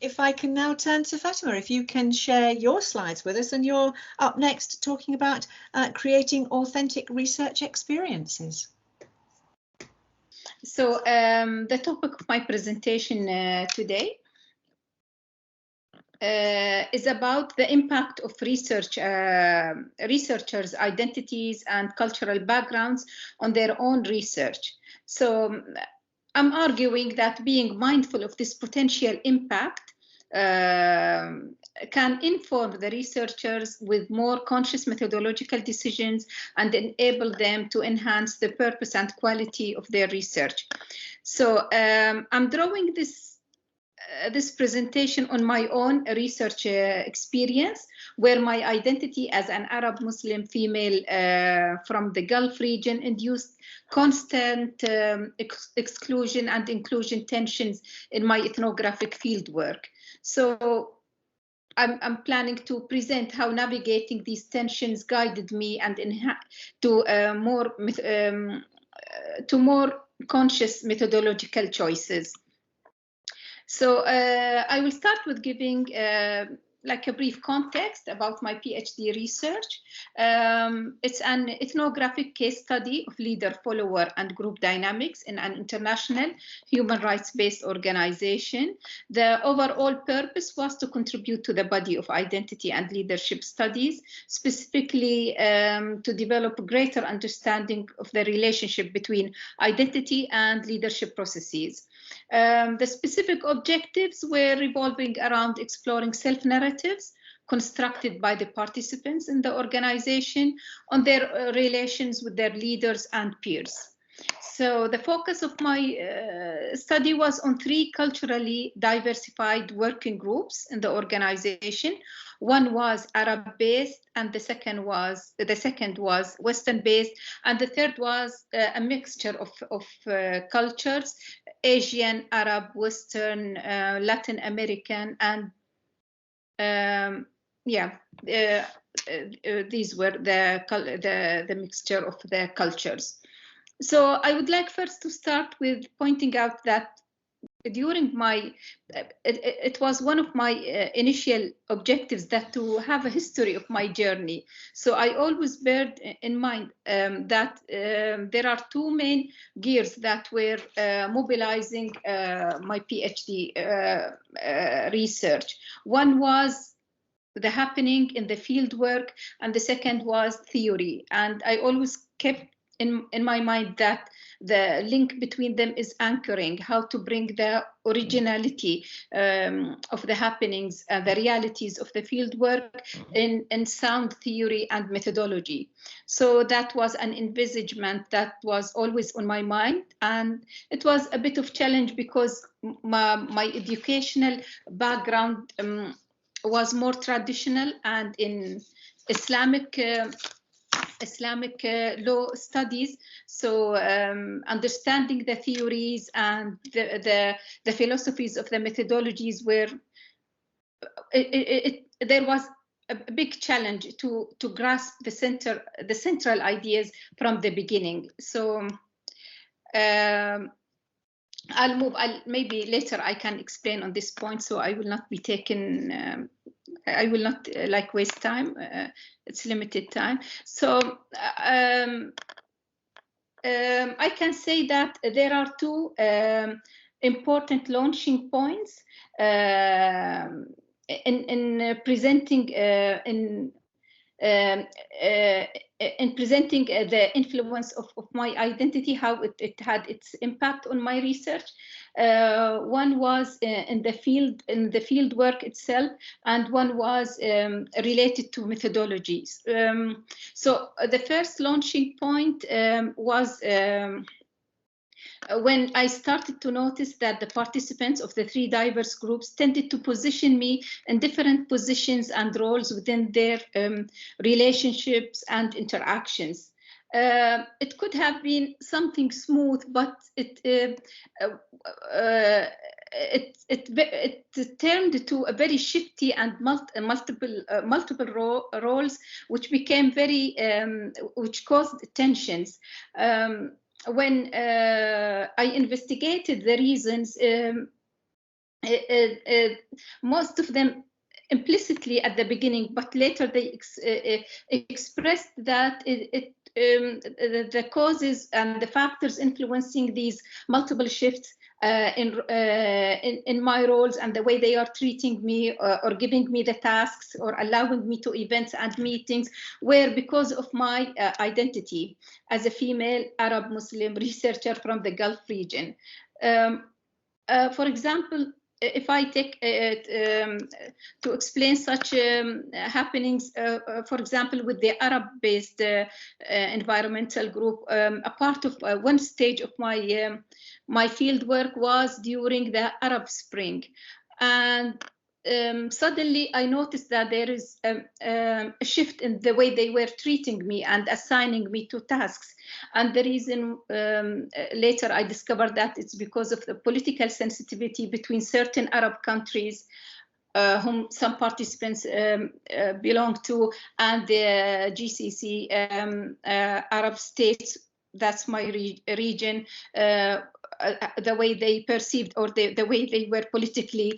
If I can now turn to Fatema, if you can share your slides with us, and you're up next talking about creating authentic research experiences. So the topic of my presentation today is about the impact of researchers' identities and cultural backgrounds on their own research. So I'm arguing that being mindful of this potential impact can inform the researchers with more conscious methodological decisions and enable them to enhance the purpose and quality of their research. So I'm drawing this presentation on my own research experience, where my identity as an Arab Muslim female from the Gulf region induced constant exclusion and inclusion tensions in my ethnographic fieldwork. So I'm planning to present how navigating these tensions guided me and to more conscious methodological choices. So I will start with giving like a brief context about my PhD research. It's an ethnographic case study of leader, follower, and group dynamics in an international human rights-based organization. The overall purpose was to contribute to the body of identity and leadership studies, specifically to develop a greater understanding of the relationship between identity and leadership processes. The specific objectives were revolving around exploring self-narratives constructed by the participants in the organization on their relations with their leaders and peers. So the focus of my study was on 3 culturally diversified working groups in the organization. One was Arab-based, and the second was Western-based, and the third was a mixture of cultures: Asian, Arab, Western, Latin American, and these were the mixture of the cultures. So I would like first to start with pointing out that during my, it was one of my initial objectives that to have a history of my journey. So I always bear in mind that there are 2 main gears that were mobilizing my PhD research. One was the happening in the field work, and the second was theory. And I always kept in my mind that the link between them is anchoring, how to bring the originality of the happenings, the realities of the field work in sound theory and methodology. So that was an envisagement that was always on my mind, and it was a bit of challenge because my educational background was more traditional and in Islamic law studies. So understanding the theories and the philosophies of the methodologies were, there was a big challenge to grasp the central ideas from the beginning. So maybe later I can explain on this point, so I will not be taken, I will not waste time. It's limited time. So I can say that there are 2 important launching points in presenting the influence of my identity, how it had its impact on my research. One was in the field work itself, and one was related to methodologies. So the first launching point was when I started to notice that the participants of the 3 diverse groups tended to position me in different positions and roles within their relationships and interactions. It could have been something smooth, but it turned to a very shifty and multiple roles, which became very, which caused tensions. When I investigated the reasons, most of them implicitly at the beginning, but later they expressed that the causes and the factors influencing these multiple shifts in my roles and the way they are treating me or giving me the tasks or allowing me to events and meetings were because of my identity as a female Arab Muslim researcher from the Gulf region. For example, if I take to explain such happenings, for example, with the Arab-based environmental group, a part of one stage of my my field work was during the Arab Spring, and suddenly I noticed that there is a shift in the way they were treating me and assigning me to tasks. And the reason later I discovered that it's because of the political sensitivity between certain Arab countries whom some participants belong to, and the GCC Arab states, that's my region, the way they perceived or the way they were politically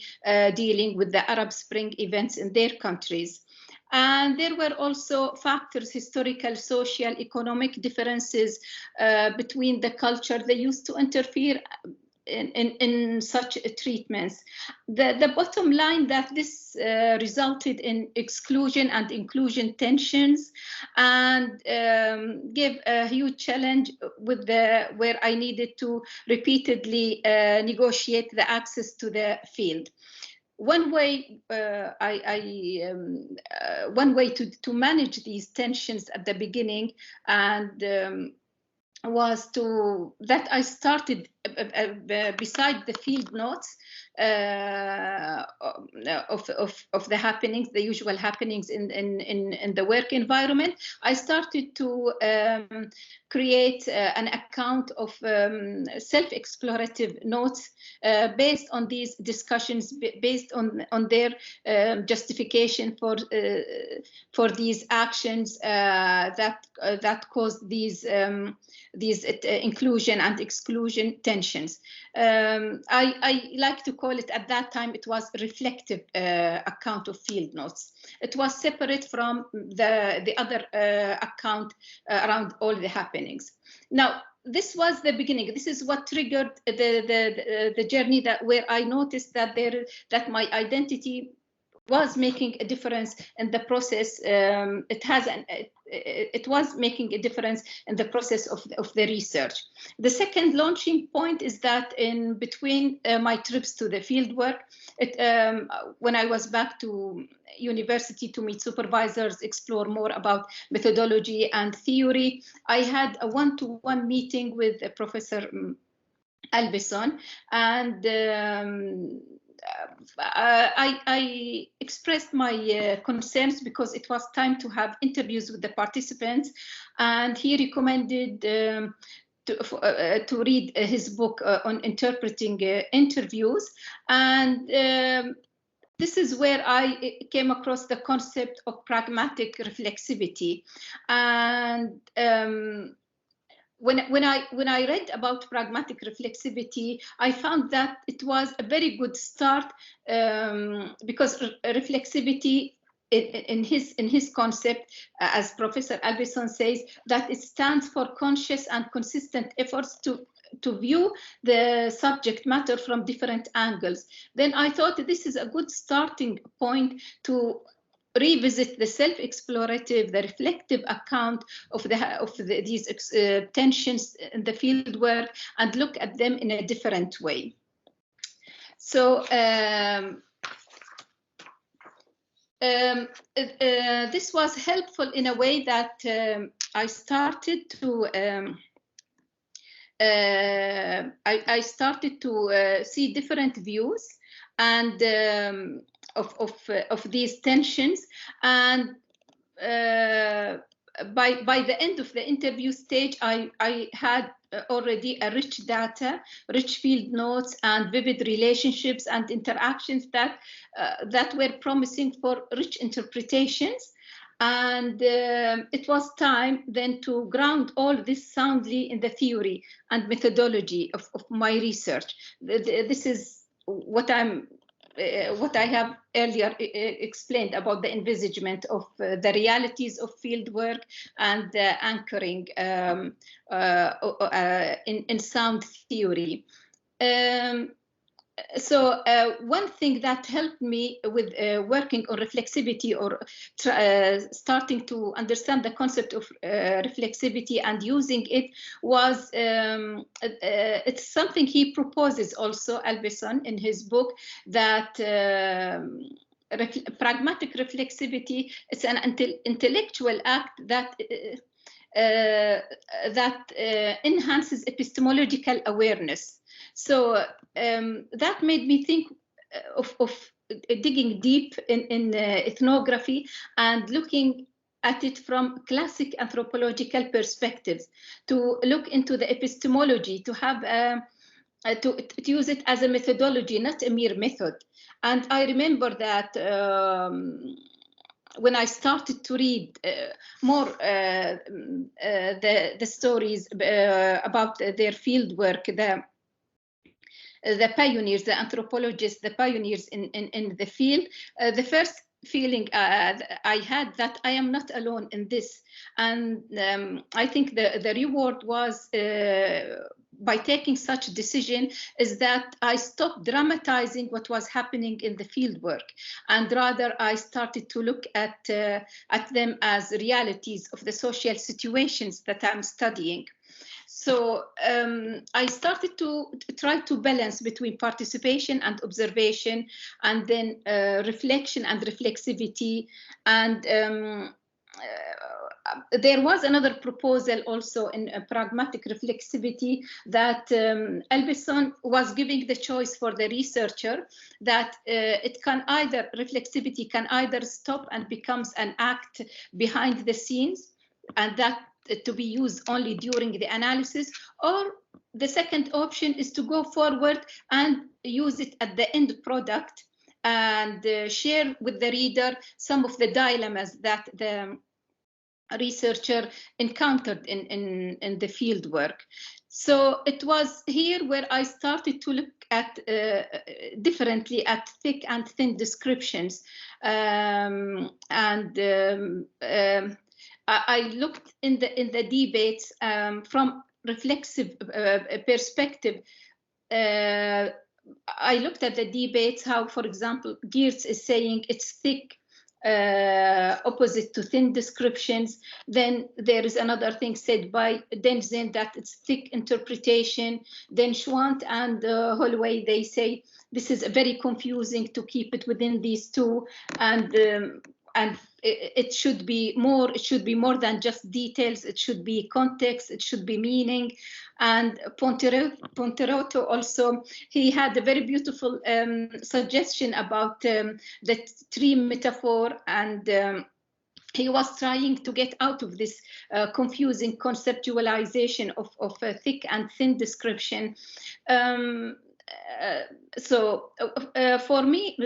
dealing with the Arab Spring events in their countries. And there were also factors, historical, social, economic differences between the culture. They used to interfere in such treatments. The bottom line that this resulted in exclusion and inclusion tensions, and gave a huge challenge with where I needed to repeatedly negotiate the access to the field. One way one way to manage these tensions at the beginning and was that I started beside the field notes of the happenings, the usual happenings in the work environment. I started to create an account of self-explorative notes based on these discussions, based on their justification for these actions that caused these inclusion and exclusion tensions. I like to call it, at that time, it was a reflective account of field notes. It was separate from the other account around all the happenings. Now, this was the beginning. This is what triggered the journey where I noticed that my identity was making a difference in the process. It was making a difference in the process of the research. The second launching point is that in between my trips to the fieldwork, when I was back to university to meet supervisors, explore more about methodology and theory, I had a one-to-one meeting with Professor Albison, and I expressed my concerns because it was time to have interviews with the participants, and he recommended to read his book on interpreting interviews. And this is where I came across the concept of pragmatic reflexivity. And when I read about pragmatic reflexivity, I found that it was a very good start, because reflexivity in his concept, as Professor Albison says, that it stands for conscious and consistent efforts to view the subject matter from different angles. Then I thought this is a good starting point to revisit the self-explorative, the reflective account of these tensions in the field work and look at them in a different way. So this was helpful in a way that I started to see different views and of these tensions, and by the end of the interview stage, I had already a rich data, rich field notes, and vivid relationships and interactions that were promising for rich interpretations. And it was time then to ground all this soundly in the theory and methodology of my research. This is what I'm what I have earlier explained about the envisagement of the realities of fieldwork and the anchoring in sound theory. So one thing that helped me with working on reflexivity, or starting to understand the concept of reflexivity and using it, was it's something he proposes also, Albeson, in his book, that pragmatic reflexivity is an intellectual act that enhances epistemological awareness. So that made me think of digging deep in ethnography and looking at it from classic anthropological perspectives, to look into the epistemology, to have to use it as a methodology, not a mere method. And I remember that when I started to read more the stories about their fieldwork, the pioneers, the anthropologists, the pioneers in the field, the first feeling I had that I am not alone in this. And I think the reward was, by taking such a decision, is that I stopped dramatizing what was happening in the fieldwork, and rather I started to look at them as realities of the social situations that I'm studying. So I started to try to balance between participation and observation, and then reflection and reflexivity. And there was another proposal also in pragmatic reflexivity, that Albeson was giving the choice for the researcher, that it can either, reflexivity can either stop and becomes an act behind the scenes, and that to be used only during the analysis, or the second option is to go forward and use it at the end product and share with the reader some of the dilemmas that the researcher encountered in the field work. So it was here where I started to look at differently at thick and thin descriptions, I looked in the debates from reflexive perspective. I looked at the debates, how, for example, Geertz is saying it's thick, opposite to thin descriptions. Then there is another thing said by Denzin that it's thick interpretation. Then Schwant and Holloway, they say this is very confusing to keep it within these two, and it should be more. It should be more than just details. It should be context. It should be meaning. And Ponteroto also, he had a very beautiful suggestion about the tree metaphor, and he was trying to get out of this confusing conceptualization of a thick and thin description. So for me,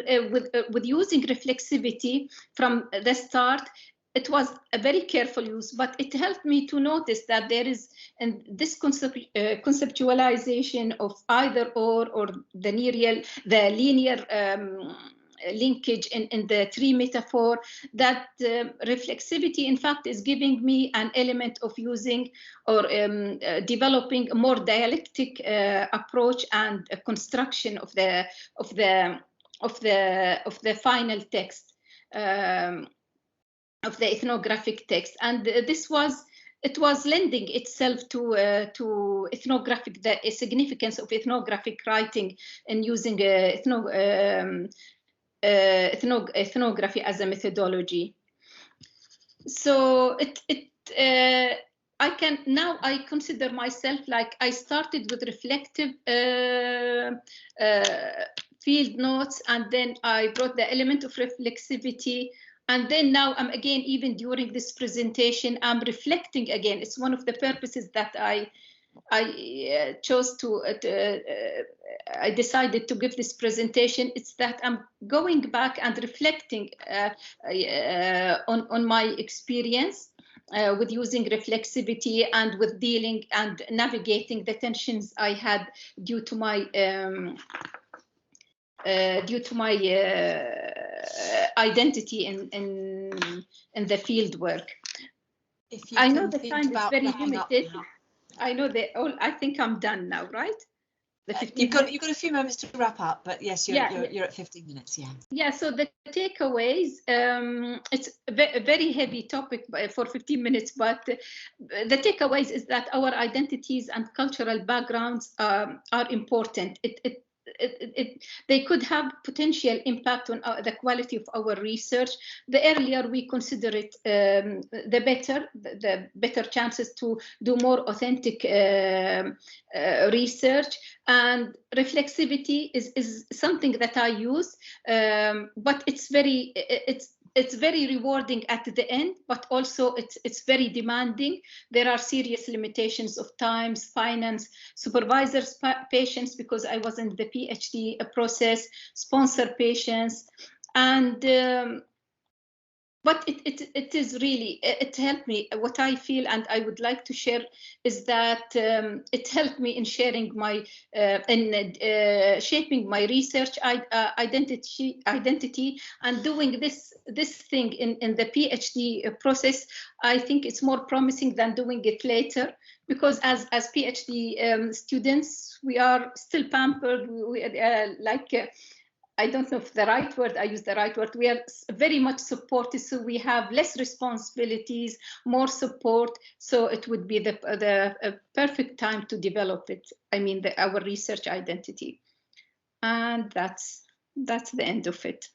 with using reflexivity from the start, it was a very careful use, but it helped me to notice that there is this conceptualization of either or the linear linkage in the tree metaphor, that reflexivity in fact is giving me an element of using or developing a more dialectic approach and a construction of the final text, of the ethnographic text. And it was lending itself to ethnographic, the significance of ethnographic writing and using ethnography as a methodology. So I consider myself like I started with reflective field notes, and then I brought the element of reflexivity, and then now I'm again, even during this presentation, I'm reflecting again. It's one of the purposes that I chose to, I decided to give this presentation. It's that I'm going back and reflecting on my experience with using reflexivity and with dealing and navigating the tensions I had due to my due to my identity in the field work. If you I can know the think time is about very wrapping up limited. now. I know that all. I think I'm done now, right? The 15 You've got a few moments to wrap up, but yes, you're at 15 minutes. Yeah. Yeah. So the takeaways. It's a very heavy topic for 15 minutes, but the takeaways is that our identities and cultural backgrounds are important. They could have potential impact on the quality of our research. The earlier we consider it, the better chances to do more authentic research. And reflexivity is something that I use, but it's very rewarding at the end, but also it's very demanding. There are serious limitations of times, finance, supervisors, patients, because I was in the PhD process, sponsor patients, and but it is really, it helped me. What I feel and I would like to share is that it helped me in sharing my shaping my research identity and doing this thing in the PhD process. I think it's more promising than doing it later, because as PhD students, we are still pampered. I don't know if I use the right word. We are very much supported, so we have less responsibilities, more support. So it would be the perfect time to develop it. I mean, our research identity, and that's the end of it.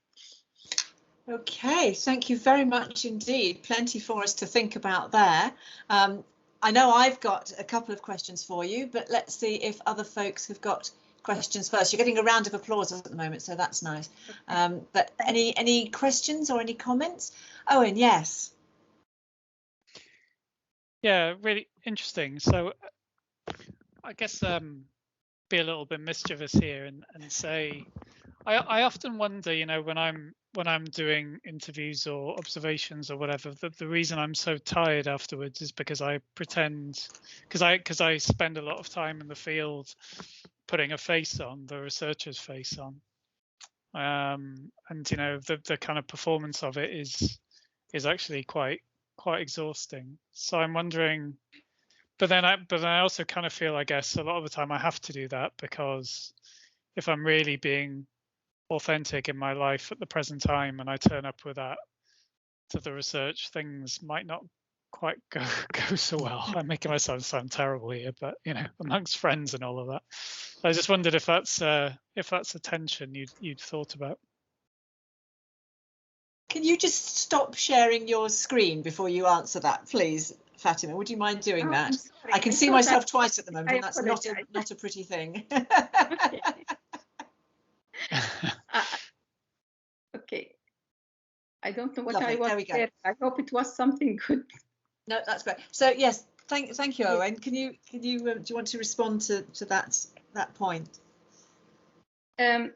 Okay, thank you very much indeed. Plenty for us to think about there. I know I've got a couple of questions for you, but let's see if other folks have got questions first. You're getting a round of applause at the moment, so that's nice. But any questions or any comments? Owen, yes. Yeah, really interesting. So I guess be a little bit mischievous here and say I often wonder, you know, when I'm doing interviews or observations or whatever, the reason I'm so tired afterwards is because I pretend, because I spend a lot of time in the field putting a face on, the researcher's face on, and you know the kind of performance of it is actually quite exhausting. So I'm wondering, but then I also kind of feel, I guess a lot of the time I have to do that, because if I'm really being authentic in my life at the present time and I turn up with that to the research, things might not quite go so well. I'm making myself sound terrible here, but you know, amongst friends and all of that. I just wondered if that's a tension you'd thought about. Can you just stop sharing your screen before you answer that, please, Fatima? Would you mind doing that? I can see myself twice at the moment, and that's not a pretty thing. Okay. I don't know what Lovely. I was there. I hope it was something good. No, that's great. So yes, thank you, Owen. Can you do you want to respond to that point? I'll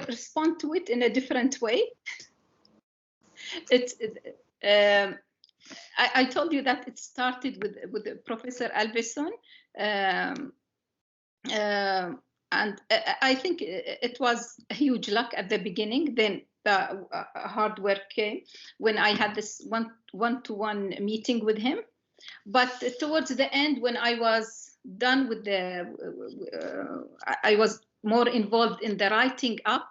respond to it in a different way. I told you that it started with Professor Alveson, and I think it was a huge luck at the beginning. Then the hard work came when I had this one-to-one meeting with him. But towards the end, when I was done with I was more involved in the writing up,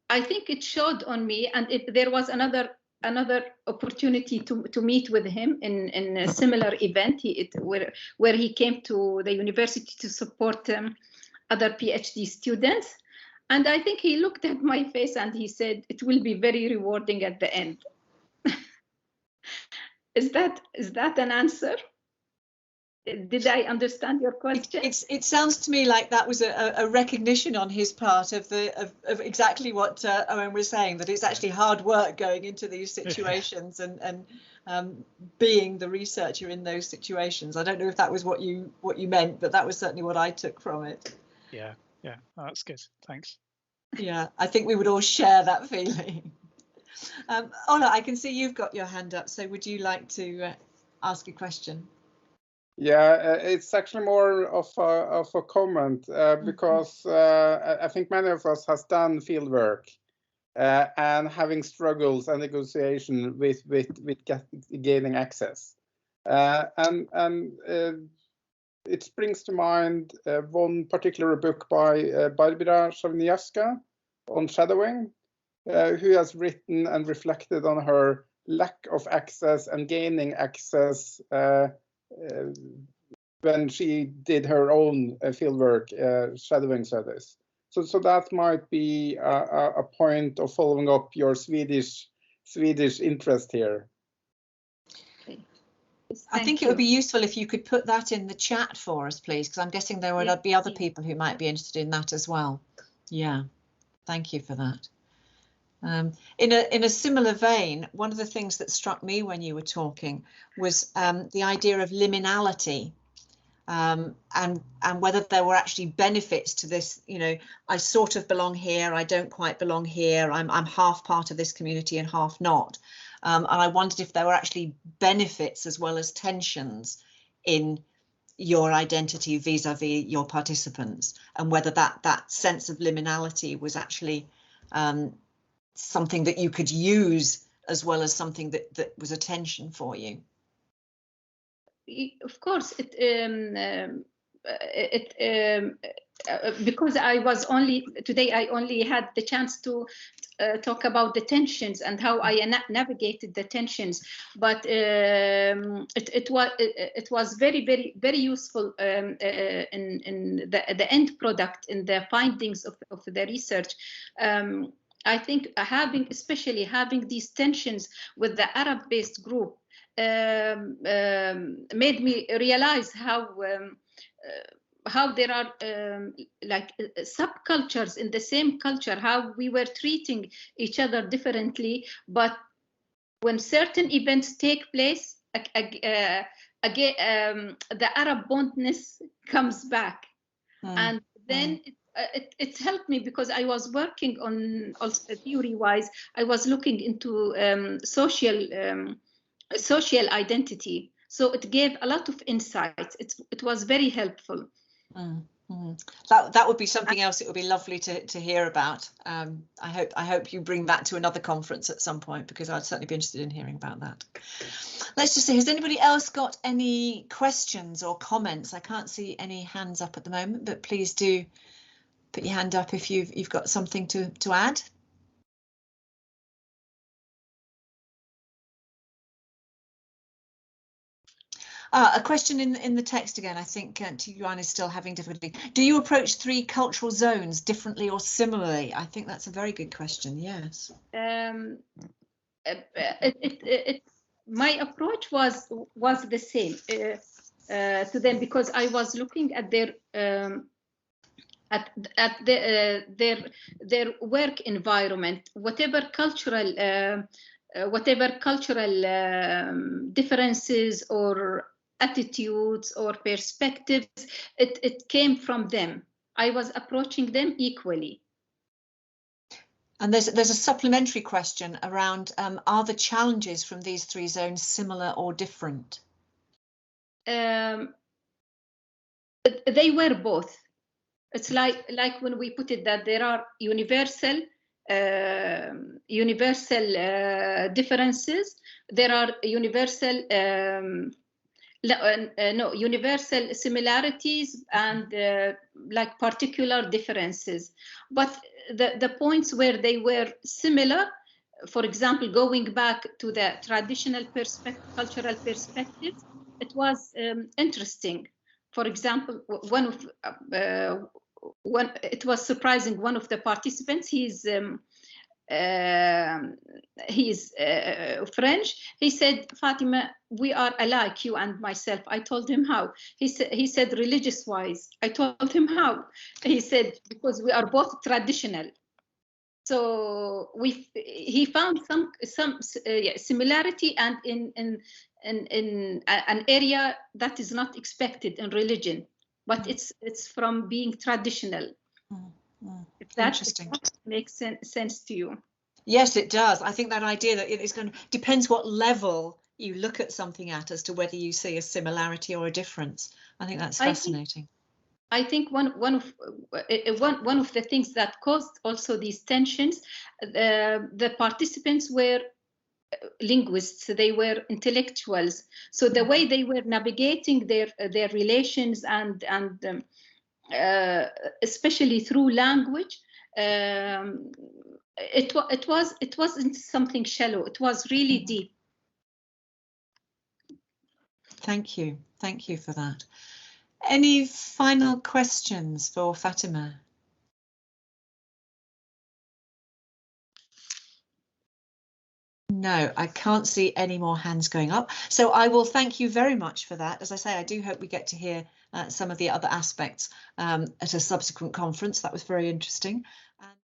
I think it showed on me, and there was another opportunity to meet with him in a similar event where he came to the university to support other PhD students. And I think he looked at my face and he said, it will be very rewarding at the end. Is that an answer? Did I understand your question? It sounds to me like that was a recognition on his part of exactly what Owen was saying, that it's actually hard work going into these situations and being the researcher in those situations. I don't know if that was what you meant, but that was certainly what I took from it. Yeah, oh, that's good. Thanks. Yeah, I think we would all share that feeling. Ola, I can see you've got your hand up, so would you like to ask a question? Yeah, it's actually more of a comment because I think many of us has done field work and having struggles and negotiation with gaining access, and it brings to mind one particular book by Barbara Szewniewska on shadowing, who has written and reflected on her lack of access and gaining access when she did her own fieldwork shadowing studies. So that might be a point of following up your Swedish interest here. I think it would be useful if you could put that in the chat for us, please, because I'm guessing there would be other people who might be interested in that as well. Yeah, thank you for that. In a similar vein, one of the things that struck me when you were talking was the idea of liminality, and whether there were actually benefits to this. You know, I sort of belong here, I don't quite belong here, I'm half part of this community and half not. And I wondered if there were actually benefits as well as tensions in your identity vis-a-vis your participants, and whether that sense of liminality was actually something that you could use as well as something that was a tension for you. Of course, because I only had the chance to talk about the tensions and how I navigated the tensions, but it was very useful in the end product, in the findings of the research. I think especially having these tensions with the Arab-based group made me realize how there are like subcultures in the same culture, how we were treating each other differently, but when certain events take place, again, the Arab bondness comes back. And then it helped me, because I was working on, also theory-wise, I was looking into social identity. So it gave a lot of insights. It was very helpful. That would be something else. It would be lovely to hear about. I hope you bring that to another conference at some point, because I'd certainly be interested in hearing about that. Let's just see, has anybody else got any questions or comments? I can't see any hands up at the moment, but please do put your hand up if you've got something to add. A question in the text again. I think Tiguan is still having difficulty. Do you approach 3 cultural zones differently or similarly? I think that's a very good question. Yes. My approach was the same to them, because I was looking at their their work environment, whatever cultural differences or attitudes or perspectives, it came from them. I was approaching them equally. And there's a supplementary question around, are the challenges from these 3 zones similar or different? They were both. It's like when we put it that there are universal differences, there are universal universal similarities, and like particular differences. But the points where they were similar, for example, going back to the traditional cultural perspective, it was interesting. For example, it was surprising. One of the participants, he's French. He said, "Fatima, we are alike, you and myself." I told him how. He said, "Religious wise." I told him how. He said, "Because we are both traditional." So he found some similarity, and in an area that is not expected in religion, but it's from being traditional. If that makes sense to you. Yes, it does. I think that idea that it's going to depends what level you look at something at as to whether you see a similarity or a difference. I think that's fascinating. I think one of the things that caused also these tensions, the participants were linguists, they were intellectuals, so the way they were navigating their relations and especially through language, it wasn't something shallow, it was really deep. Thank you for that. Any final questions for Fatema? No, I can't see any more hands going up. So I will thank you very much for that. As I say, I do hope we get to hear some of the other aspects at a subsequent conference. That was very interesting.